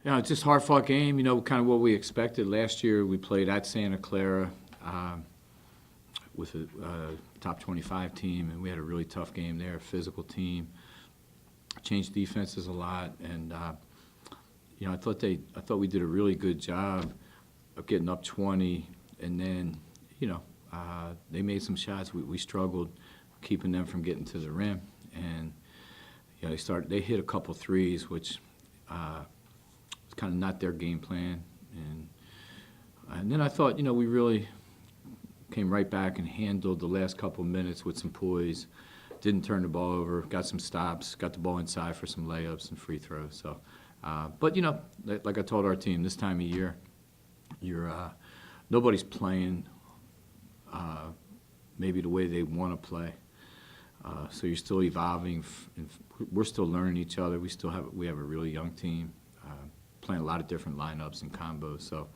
Yeah, it's just a hard-fought game, kind of what we expected. Last year we played at Santa Clara with a top 25 team, and we had a really tough game there, a physical team. Changed defenses a lot, and I thought we did a really good job of getting up 20, and then they made some shots. We struggled keeping them from getting to the rim, and they hit a couple threes, which was kind of not their game plan, and then I thought we really came right back and handled the last couple minutes with some poise. Didn't turn the ball over, got some stops, got the ball inside for some layups and free throws. So, but like I told our team, this time of year, nobody's playing maybe the way they want to play. So you're still evolving. We're still learning each other. We have a really young team, playing a lot of different lineups and combos. So,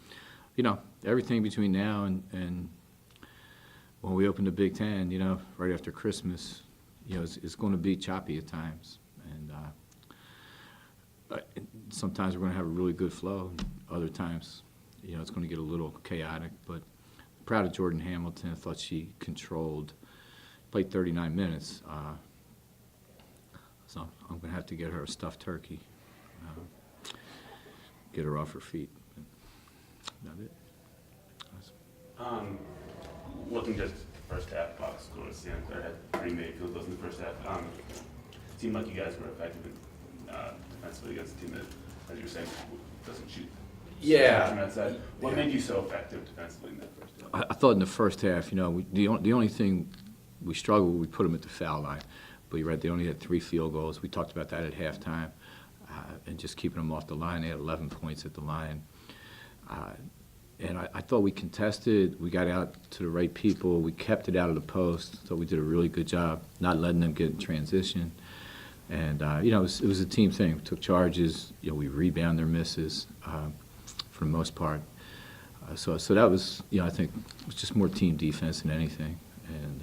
everything between now and when we open the Big Ten, right after Christmas, it's going to be choppy at times, and sometimes we're going to have a really good flow. Other times, it's going to get a little chaotic. But proud of Jordan Hamilton. I thought she played 39 minutes. So I'm going to have to get her a stuffed turkey, get her off her feet. That's it. Looking just first half, box score, Santa Clara had 3 made field goals in the first half. It seemed like you guys were effective defensively against a team that, as you were saying, doesn't shoot. Yeah. From that side. What made you so effective defensively in that first half? I thought in the first half, the only thing we struggled, we put them at the foul line. But you're right, they only had 3 field goals. We talked about that at halftime, and just keeping them off the line. They had 11 points at the line. And I thought we contested. We got out to the right people. We kept it out of the post. Thought we did a really good job not letting them get in transition. And, it was a team thing. We took charges. We rebound their misses for the most part. So that was, I think, it was just more team defense than anything. And,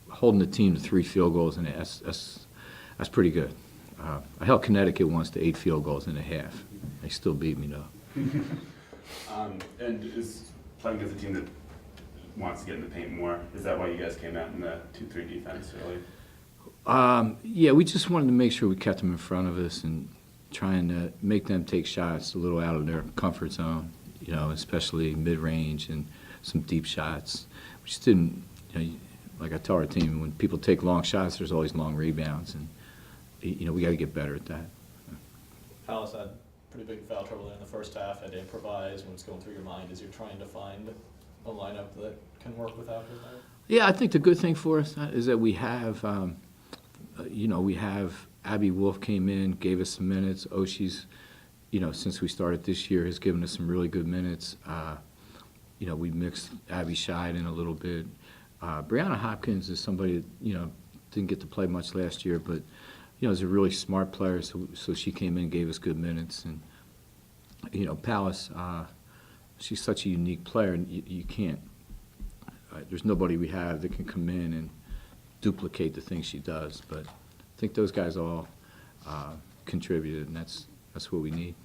holding the team to 3 field goals, and that's pretty good. I held Connecticut once to 8 field goals in a half. They still beat me, though. And is playing against a team that wants to get in the paint more, is that why you guys came out in the 2-3 defense early? Yeah, we just wanted to make sure we kept them in front of us and trying to make them take shots a little out of their comfort zone, especially mid-range and some deep shots. We just didn't, like I tell our team, when people take long shots, there's always long rebounds, and we got to get better at that. Palace had pretty big foul trouble there in the first half. Had to improvise. When it's going through your mind as you're trying to find a lineup that can work without her there? Yeah, I think the good thing for us is that we have, we have Abby Wolf came in, gave us some minutes. Oshie's, since we started this year, has given us some really good minutes. We mixed Abby Scheid in a little bit. Brianna Hopkins is somebody that, didn't get to play much last year, but, is a really smart player, so she came in and gave us good minutes. And, Palace, she's such a unique player, and you can't, there's nobody we have that can come in and duplicate the things she does. But I think those guys all contributed, and that's what we need.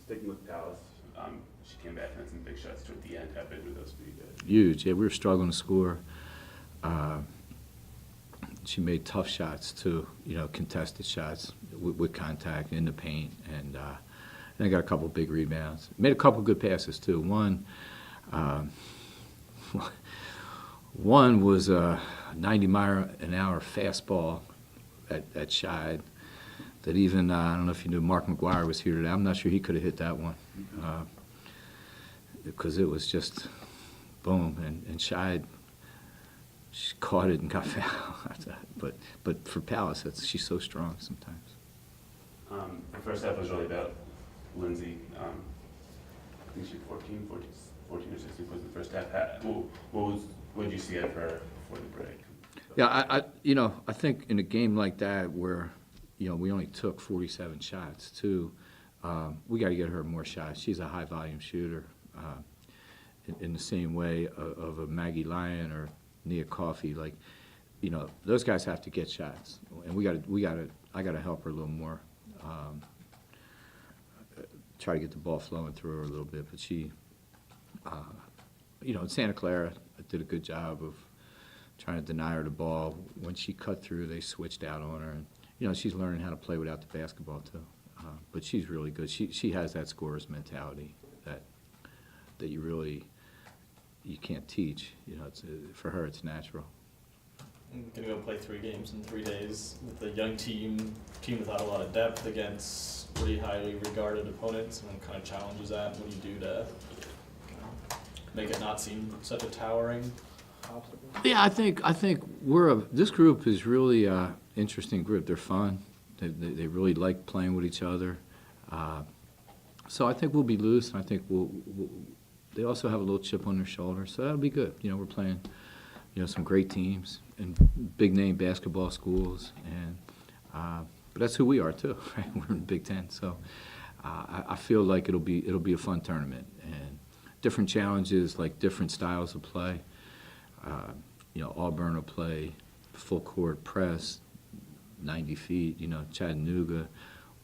Sticking with Palace, she came back and had some big shots toward the end. How big were those for you guys? Huge. Yeah, we were struggling to score. She made tough shots too, contested shots with contact in the paint, and I got a couple big rebounds. Made a couple good passes too. One was a 90-mile-an-hour fastball at Scheid that even, I don't know if you knew Mark McGuire was here today. I'm not sure he could have hit that one because it was just boom, and Scheid, she caught it and got fouled. But for Palace, she's so strong sometimes. The first half was really about Lindsay. I think she had 14 or 16 points in the first half. What did you see of her before the break? Yeah, I think in a game like that where, we only took 47 shots too, we got to get her more shots. She's a high-volume shooter in the same way of a Maggie Lyon or Nia Coffey. Like, those guys have to get shots, and I got to help her a little more. Try to get the ball flowing through her a little bit, but she, in Santa Clara, did a good job of trying to deny her the ball. When she cut through, they switched out on her, and she's learning how to play without the basketball too. But she's really good. She has that scorer's mentality that you can't teach. For her, it's natural. I'm gonna go play 3 games in 3 days with a young team without a lot of depth against pretty highly regarded opponents. And what kind of challenges that? What do you do to make it not seem such a towering obstacle? Yeah, I think this group is really an interesting group. They're fun. They really like playing with each other. So I think we'll be loose, and I think they also have a little chip on their shoulder, so that'll be good. We're playing, some great teams and big-name basketball schools, and but that's who we are too, right? We're in the Big Ten, so I feel like it'll be a fun tournament, and different challenges, like different styles of play. Auburn will play full court press, 90 feet. Chattanooga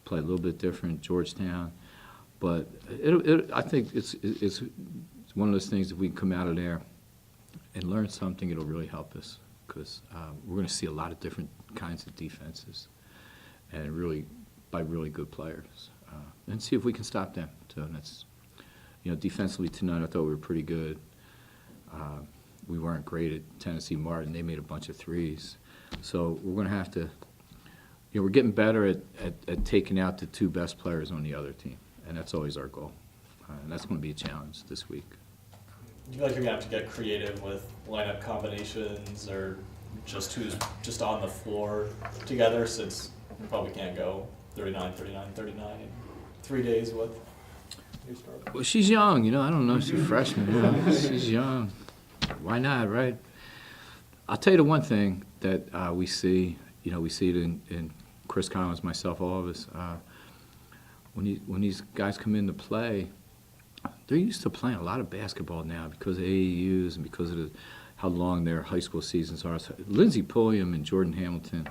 play a little bit different. Georgetown, but I think it's one of those things. If we can come out of there and learn something, it'll really help us, because we're going to see a lot of different kinds of defenses, and by really good players, and see if we can stop them too. And that's, defensively tonight, I thought we were pretty good. We weren't great at Tennessee Martin. They made a bunch of threes, so we're going to have to. We're getting better at taking out the 2 best players on the other team, and that's always our goal. And that's going to be a challenge this week. Do you feel like you're gonna have to get creative with lineup combinations, or just who's just on the floor together, since you probably can't go 39, 39, 39 in 3 days with your start? Well, she's young, I don't know. She's a freshman. She's young. Why not, right? I'll tell you the one thing that we see. We see it in Chris Collins, myself, all of us. When these guys come in to play, they're used to playing a lot of basketball now because of AAUs and because of how long their high school seasons are. So Lindsey Pulliam and Jordan Hamilton,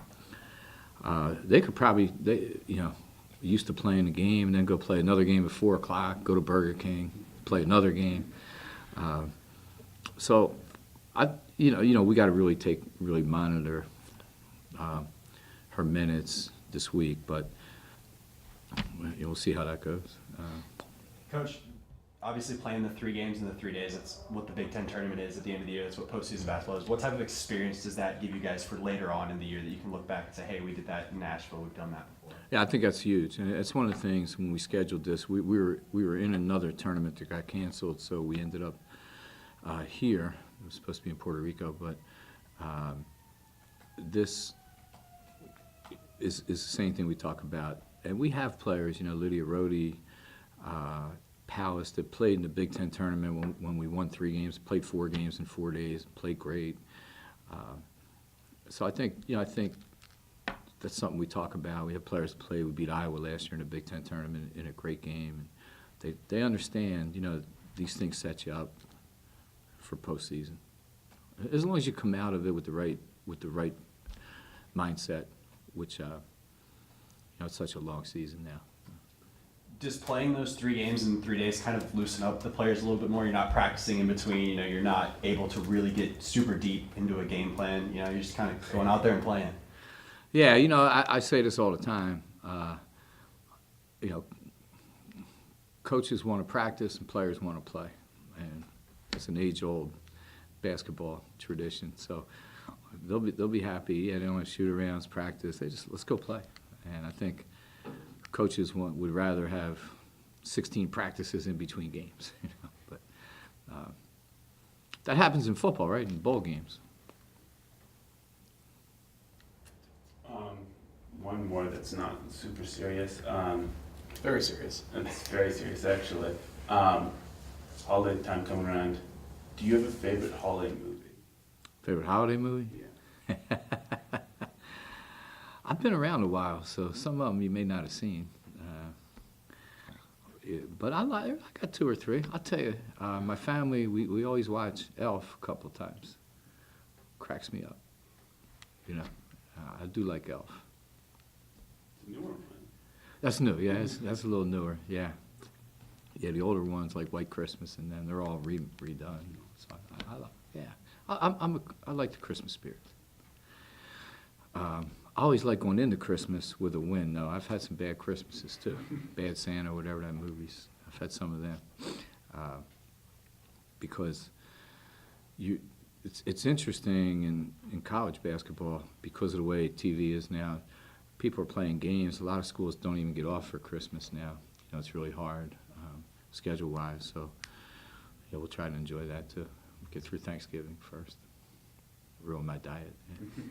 they could probably, used to playing a game and then go play another game at 4 o'clock, go to Burger King, play another game. So, we got to really monitor her minutes this week, but we'll see how that goes. Coach, obviously playing the 3 games in the 3 days, that's what the Big Ten tournament is at the end of the year. That's what postseason basketball is. What type of experience does that give you guys for later on in the year that you can look back and say, hey, we did that in Nashville, we've done that before? Yeah, I think that's huge. And it's one of the things when we scheduled this, we were in another tournament that got canceled, so we ended up here. It was supposed to be in Puerto Rico, but this is the same thing we talk about. And we have players, Lydia Rhodey, Palace, that played in the Big Ten tournament when we won 3 games, played 4 games in 4 days, played great. So I think that's something we talk about. We have players that play. We beat Iowa last year in the Big Ten tournament in a great game. And they understand, these things set you up for postseason. As long as you come out of it with the right mindset, which it's such a long season now. Does playing those 3 games in 3 days kind of loosen up the players a little bit more? You're not practicing in between. You're not able to really get super deep into a game plan. You're just kind of going out there and playing. Yeah, I say this all the time. Coaches want to practice and players want to play, and it's an age-old basketball tradition. So they'll be happy. Yeah, they don't want to shoot around, practice. They just let's go play. And I think coaches would rather have 16 practices in between games. But that happens in football, right? In bowl games. One more that's not super serious. Very serious. It's very serious, actually. Holiday time coming around. Do you have a favorite holiday movie? Favorite holiday movie? Yeah. I've been around a while, so some of them you may not have seen. But I got 2 or 3. I'll tell you, my family, we always watch Elf a couple of times. Cracks me up. you know. I do like Elf. It's a newer one. That's new, yeah. That's a little newer, yeah. Yeah, the older ones like White Christmas, and then they're all redone. So I like the Christmas spirit. I always like going into Christmas with a win, though. I've had some bad Christmases too, Bad Santa, whatever that movie's. I've had some of them because it's interesting in college basketball because of the way TV is now. People are playing games. A lot of schools don't even get off for Christmas now. You know, it's really hard schedule-wise. So yeah, we'll try to enjoy that too. Get through Thanksgiving first. Ruin my diet. Yeah.